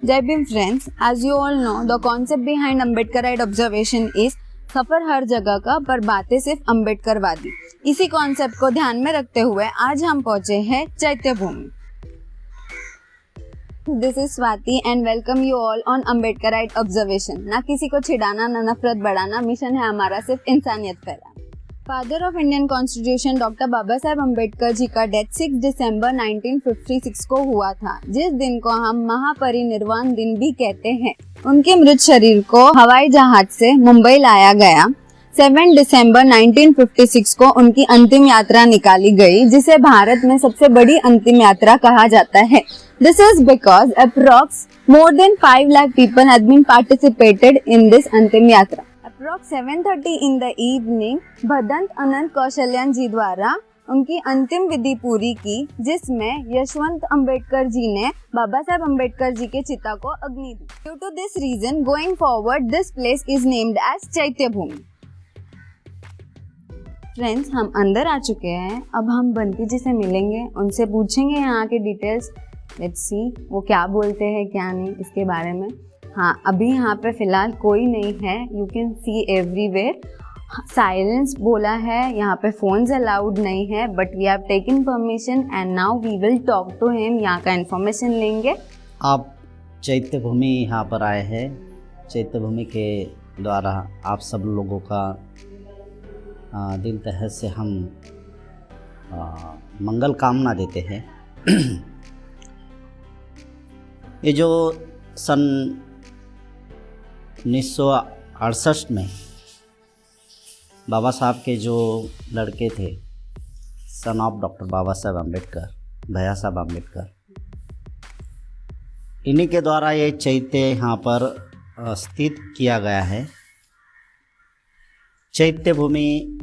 Jai Bhim friends, as you all know, the concept behind Ambedkarite observation is सफर हर जगह का पर बातें सिर्फ अम्बेडकरवादी। इसी कॉन्सेप्ट को ध्यान में रखते हुए आज हम पहुंचे हैं Chaitya Bhoomi. This is Swati and welcome you all on Ambedkarite observation. ना किसी को छिड़ाना ना नफरत बढ़ाना, मिशन है हमारा सिर्फ इंसानियत फैलाना। Father of Indian constitution doctor Baba Saheb Ambedkar ji का डेथ 6 दिसंबर 1956 को हुआ था, जिस दिन को हम महापरिनिर्वाण दिन भी कहते हैं। उनके मृत शरीर को हवाई जहाज से मुंबई लाया गया। 7 दिसंबर 1956 को उनकी अंतिम यात्रा निकाली गई, जिसे भारत में सबसे बड़ी अंतिम यात्रा कहा जाता है। This is because approx more than 5 lakh people had been participated in this अंतिम यात्रा। Approx 7:30 in the evening, Bhadant अनंत कौशल्यान जी द्वारा उनकी अंतिम विधि पूरी की, जिसमें यशवंत अम्बेडकर जी ने बाबा साहेब अम्बेडकर जी के चिता को अग्नि दी। Due to this reason, going forward, this place is named as चैत्य भूमि। फ्रेंड्स, हम अंदर आ चुके हैं। अब हम बंटी जी से मिलेंगे, उनसे पूछेंगे यहाँ के डिटेल्स। लेट्स सी वो क्या बोलते हैं क्या नहीं इसके बारे में। हाँ, अभी यहाँ पे फिलहाल कोई नहीं है। You can see everywhere silence बोला है, यहाँ पे फोन्स अलाउड नहीं है, but we have taken permission and now we will talk to him. यहाँ का इन्फॉर्मेशन लेंगे। आप चैत्य भूमि यहाँ पर आए हैं। चैत्य भूमि के द्वारा आप सब लोगों का दिल तहे से हम मंगल कामना देते हैं। ये जो सन 1968 में बाबा साहब के जो लड़के थे, सन ऑफ डॉक्टर बाबा साहब अम्बेडकर, भैया साहब अम्बेडकर, इन्हीं के द्वारा ये चैत्य यहाँ पर स्थित किया गया है। चैत्य भूमि,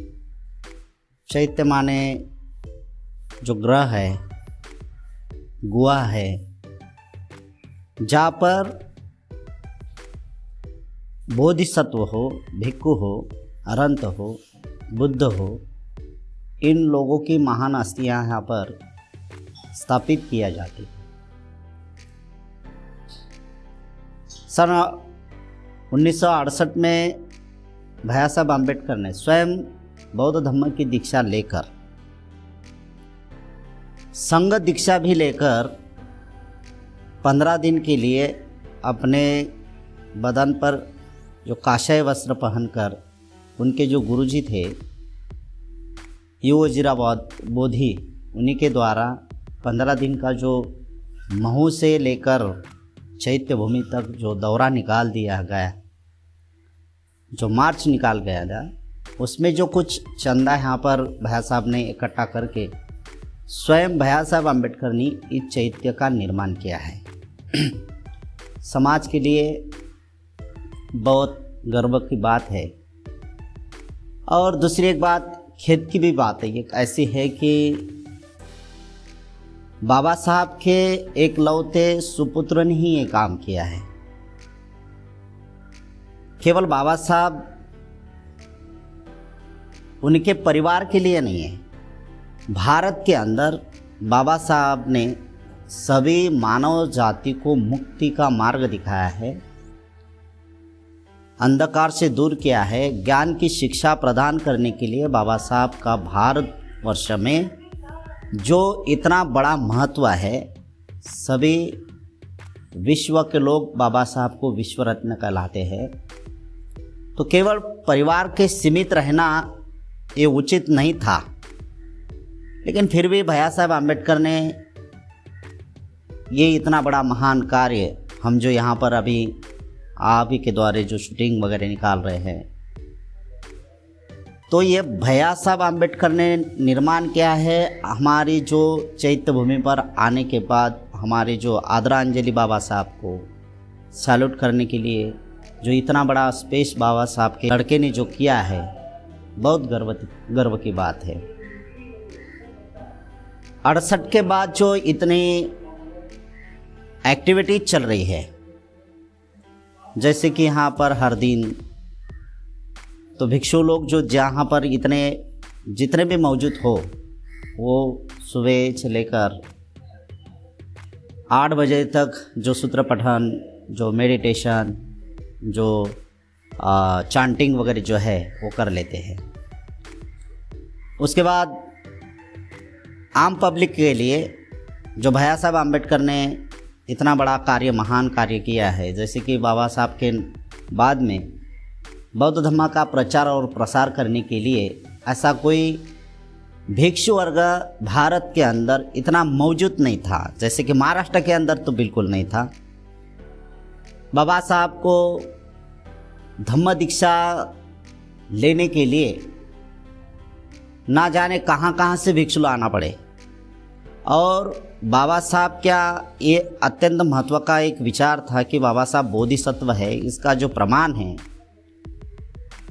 चैत्य माने जो ग्रह है, गुहा है, जहाँ पर बोधिसत्व हो, भिक्खु हो, अरंत हो, बुद्ध हो, इन लोगों की महान अस्थियाँ यहाँ पर स्थापित किया जाती। सन 1968 में भैया साहब अम्बेडकर ने स्वयं बौद्ध धर्म की दीक्षा लेकर, संघ दीक्षा भी लेकर 15 दिन के लिए अपने बदन पर जो काषाय वस्त्र पहनकर, उनके जो गुरुजी थे युवजीरा बोधि, उन्हीं के द्वारा 15 दिन का जो महू से लेकर चैत्य भूमि तक जो दौरा निकाल दिया गया, जो मार्च निकाल गया था, उसमें जो कुछ चंदा यहाँ पर भैया साहब ने इकट्ठा करके स्वयं भैया साहब अम्बेडकर ने इस चैत्य का निर्माण किया है। समाज के लिए बहुत गर्व की बात है। और दूसरी एक बात खेत की भी बात है, एक ऐसी है कि बाबा साहब के एकलौते सुपुत्र ने ही ये काम किया है। केवल बाबा साहब उनके परिवार के लिए नहीं है, भारत के अंदर बाबा साहब ने सभी मानव जाति को मुक्ति का मार्ग दिखाया है, अंधकार से दूर किया है। ज्ञान की शिक्षा प्रदान करने के लिए बाबा साहब का भारतवर्ष में जो इतना बड़ा महत्व है, सभी विश्व के लोग बाबा साहब को विश्व रत्न कहलाते हैं। तो केवल परिवार के सीमित रहना ये उचित नहीं था, लेकिन फिर भी भैया साहब अम्बेडकर ने ये इतना बड़ा महान कार्य, हम जो यहाँ पर अभी आप ही के द्वारा जो शूटिंग वगैरह निकाल रहे हैं, तो ये भैया साहब अम्बेडकर ने निर्माण किया है। हमारी जो चैत्य भूमि पर आने के बाद हमारे जो आदरांजलि बाबा साहब को सैल्यूट करने के लिए जो इतना बड़ा स्पेस बाबा साहब के लड़के ने जो किया है, बहुत गर्व की बात है। 68 के बाद जो इतनी एक्टिविटी चल रही है, जैसे कि यहाँ पर हर दिन तो भिक्षु लोग जो जहाँ पर जितने भी मौजूद हो, वो सुबह से लेकर 8 बजे तक जो सूत्र पठन, जो मेडिटेशन, जो चांटिंग वगैरह जो है वो कर लेते हैं। उसके बाद आम पब्लिक के लिए जो भैया साहब अम्बेडकर ने इतना बड़ा कार्य, महान कार्य किया है, जैसे कि बाबा साहब के बाद में बौद्ध धर्म का प्रचार और प्रसार करने के लिए ऐसा कोई भिक्षु वर्ग भारत के अंदर इतना मौजूद नहीं था। जैसे कि महाराष्ट्र के अंदर तो बिल्कुल नहीं था। बाबा साहब को धम्म दीक्षा लेने के लिए ना जाने कहाँ कहाँ से भिक्षु लाना पड़े। और बाबा साहब क्या ये अत्यंत महत्व का एक विचार था कि बाबा साहब बोधिसत्व है। इसका जो प्रमाण है,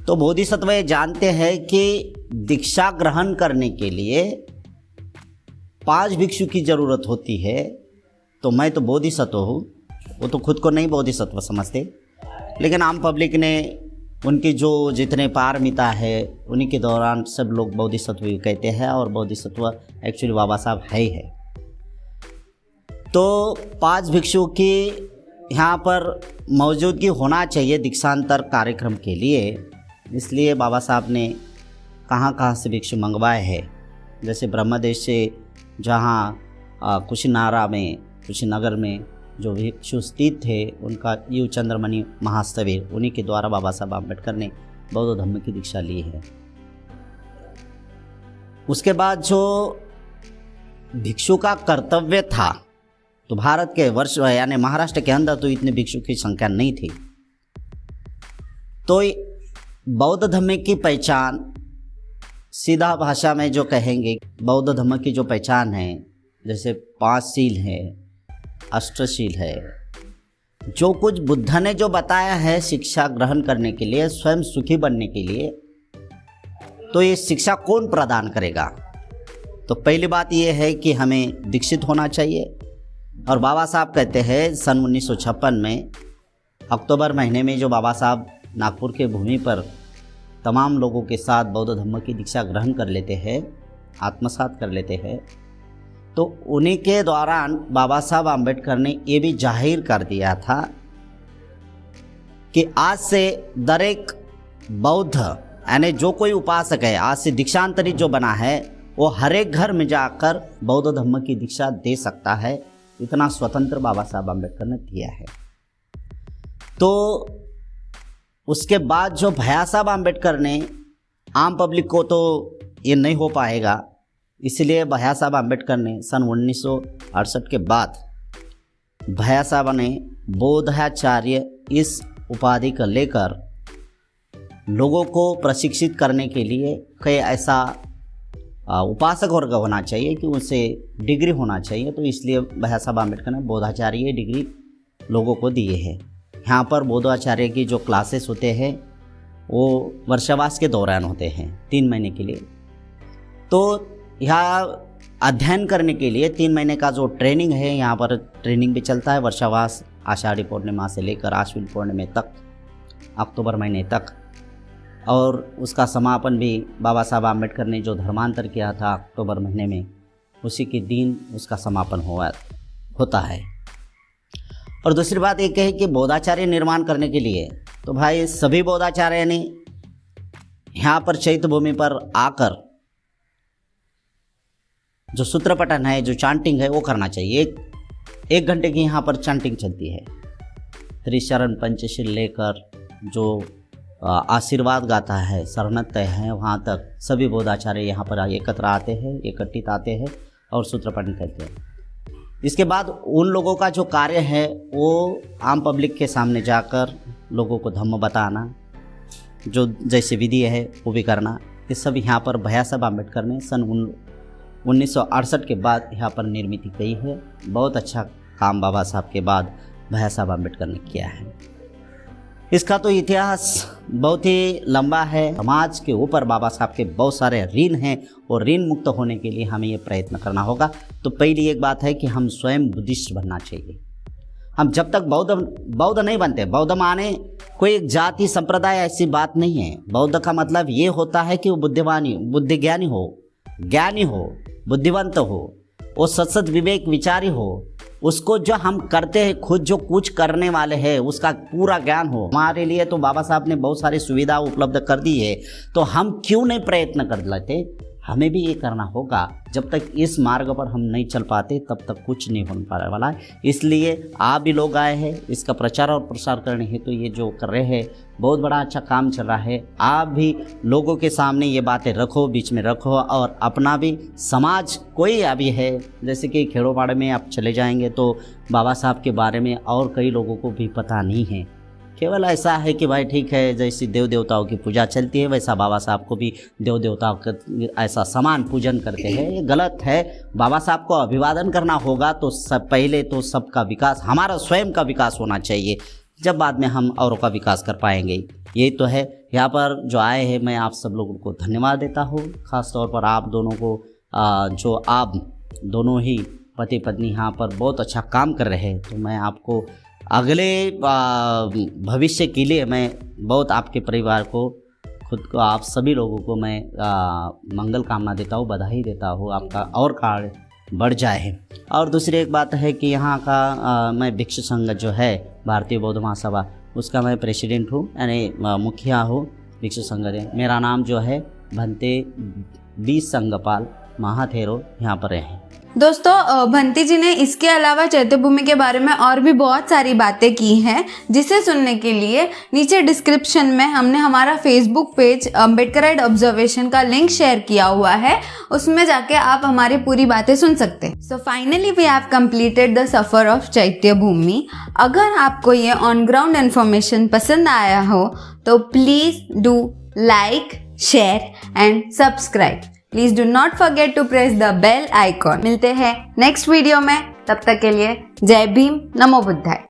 तो बोधिसत्व ये जानते हैं कि दीक्षा ग्रहण करने के लिए 5 भिक्षु की ज़रूरत होती है। तो मैं तो बोधिसत्व हूँ, वो तो खुद को नहीं बोधिसत्व समझते, लेकिन आम पब्लिक ने उनकी जो जितने पारमिता है उन्हीं के दौरान सब लोग बोधिसत्व कहते हैं, और बोधिसत्व एक्चुअली बाबा साहब है ही है। तो 5 भिक्षु की यहाँ पर मौजूदगी होना चाहिए दीक्षांतर कार्यक्रम के लिए। इसलिए बाबा साहब ने कहाँ कहाँ से भिक्षु मंगवाए हैं। जैसे ब्रह्मदेश से, जहाँ कुशीनगर में जो भिक्षु स्थित थे, उनका यू चंद्रमणि महास्तवीर, उन्हीं के द्वारा बाबा साहब अम्बेडकर ने बौद्ध धर्म की दीक्षा ली है। उसके बाद जो भिक्षु का कर्तव्य था, तो भारत के वर्ष यानी महाराष्ट्र के अंदर तो इतने भिक्षु की संख्या नहीं थी। तो बौद्ध धर्म की पहचान, सीधा भाषा में जो कहेंगे, बौद्ध धर्म की जो पहचान है, जैसे 5 शील है, अष्टशील है, जो कुछ बुद्ध ने जो बताया है शिक्षा ग्रहण करने के लिए, स्वयं सुखी बनने के लिए, तो ये शिक्षा कौन प्रदान करेगा? तो पहली बात ये है कि हमें दीक्षित होना चाहिए। और बाबा साहब कहते हैं सन 1956 में अक्टूबर महीने में जो बाबा साहब नागपुर के भूमि पर तमाम लोगों के साथ बौद्ध धर्म की दीक्षा ग्रहण कर लेते हैं, आत्मसात कर लेते हैं, तो उन्हीं के दौरान बाबा साहब अम्बेडकर ने ये भी जाहिर कर दिया था कि आज से दरेक बौद्ध यानी जो कोई उपासक है, आज से दीक्षांतरित जो बना है, वो हर एक घर में जाकर बौद्ध धर्म की दीक्षा दे सकता है। इतना स्वतंत्र बाबा साहब अम्बेडकर ने दिया है। तो उसके बाद जो भैया साहब अम्बेडकर ने, आम पब्लिक को तो ये नहीं हो पाएगा, इसलिए भैया साहब अम्बेडकर ने सन 1968 के बाद भैया साहब ने बोधाचार्य इस उपाधि को लेकर लोगों को प्रशिक्षित करने के लिए कई ऐसा उपासक वर्ग होना चाहिए कि उनसे डिग्री होना चाहिए। तो इसलिए भैया साहब अम्बेडकर ने बोधाचार्य डिग्री लोगों को दिए हैं। यहाँ पर बोधाचार्य की जो क्लासेस होते हैं वो वर्षावास के दौरान होते हैं 3 महीने के लिए। तो यहाँ अध्ययन करने के लिए 3 महीने का जो ट्रेनिंग है, यहाँ पर ट्रेनिंग भी चलता है वर्षावास, आषाढ़ी पूर्णिमा से लेकर आश्विन पूर्णिमा तक, अक्टूबर महीने तक। और उसका समापन भी बाबा साहब अम्बेडकर ने जो धर्मांतर किया था अक्टूबर महीने में, उसी के दिन उसका समापन होता है। और दूसरी बात एक है कि बोधाचार्य निर्माण करने के लिए तो भाई सभी बोधाचार्य ने यहाँ पर चैत्य भूमि पर आकर जो सूत्र पठन है, जो चांटिंग है, वो करना चाहिए। 1 घंटे की यहाँ पर चांटिंग चलती है। त्रिशरण पंचशील लेकर जो आशीर्वाद गाता है, शरणत्य है, वहाँ तक सभी बोधाचार्य यहाँ पर एकत्र आते हैं, एकत्रित आते हैं और सूत्र पठन करते हैं। इसके बाद उन लोगों का जो कार्य है वो आम पब्लिक के सामने जाकर लोगों को धम्म बताना, जो जैसे विधि है वो भी करना। ये सब यहाँ पर भैया साहब अम्बेडकर ने सन 1968 के बाद यहाँ पर निर्मित की है। बहुत अच्छा काम बाबा साहब के बाद भैया साहब अम्बेडकर ने किया है। इसका तो इतिहास बहुत ही लंबा है। समाज के ऊपर बाबा साहब के बहुत सारे ऋण हैं और ऋण मुक्त होने के लिए हमें ये प्रयत्न करना होगा। तो पहली एक बात है कि हम स्वयं बुद्धिस्ट बनना चाहिए। हम जब तक बौद्ध नहीं बनते, बौद्ध माने कोई एक जाति संप्रदाय ऐसी बात नहीं है। बौद्ध का मतलब ये होता है कि वो बुद्धिज्ञानी हो, ज्ञानी हो, बुद्धिवंत हो, वो सत्सद विवेक विचारी हो, उसको जो हम करते हैं खुद, जो कुछ करने वाले हैं उसका पूरा ज्ञान हो। हमारे लिए तो बाबा साहब ने बहुत सारी सुविधा उपलब्ध कर दी है, तो हम क्यों नहीं प्रयत्न कर लेते? हमें भी ये करना होगा। जब तक इस मार्ग पर हम नहीं चल पाते तब तक कुछ नहीं होने पाने वाला है। इसलिए आप भी लोग आए हैं इसका प्रचार और प्रसार करने हेतु, तो ये जो कर रहे हैं बहुत बड़ा अच्छा काम चल रहा है। आप भी लोगों के सामने ये बातें रखो, बीच में रखो, और अपना भी समाज कोई अभी है, जैसे कि खेड़ोपाड़ में आप चले जाएंगे तो बाबा साहब के बारे में और कई लोगों को भी पता नहीं है। केवल ऐसा है कि भाई ठीक है, जैसी देव देवताओं की पूजा चलती है वैसा बाबा साहब को भी देव देवताओं का ऐसा समान पूजन करते हैं। ये गलत है। बाबा साहब को अभिवादन करना होगा तो सब पहले तो सबका विकास, हमारा स्वयं का विकास होना चाहिए, जब बाद में हम औरों का विकास कर पाएंगे। यही तो है। यहाँ पर जो आए हैं मैं आप सब लोगों को धन्यवाद देता हूँ, ख़ास तौर पर आप दोनों को, जो आप दोनों ही पति पत्नी यहाँ पर बहुत अच्छा काम कर रहे हैं। तो मैं आपको अगले भविष्य के लिए मैं बहुत आपके परिवार को, खुद को, आप सभी लोगों को मैं मंगल कामना देता हूँ, बधाई देता हूँ, आपका और कार्य बढ़ जाए। और दूसरी एक बात है कि यहाँ का मैं भिक्षु संघ जो है भारतीय बौद्ध महासभा, उसका मैं प्रेसिडेंट हूँ, यानी मुखिया हूँ भिक्षु संघ में। मेरा नाम जो है भंते बी संगपाल महाथेरो यहाँ पर है। दोस्तों, भंती जी ने इसके अलावा चैत्य भूमि के बारे में और भी बहुत सारी बातें की हैं, जिसे सुनने के लिए नीचे डिस्क्रिप्शन में हमने हमारा फेसबुक पेज अम्बेडकराइट ऑब्जर्वेशन का लिंक शेयर किया हुआ है, उसमें जाके आप हमारी पूरी बातें सुन सकते हैं। So finally we have completed the सफ़र ऑफ चैत्य भूमि। अगर आपको ये ऑन ग्राउंड इन्फॉर्मेशन पसंद आया हो तो please do like, share and subscribe. Please do not forget to press the bell icon. मिलते हैं नेक्स्ट वीडियो में, तब तक के लिए जय भीम, नमो बुद्धाय।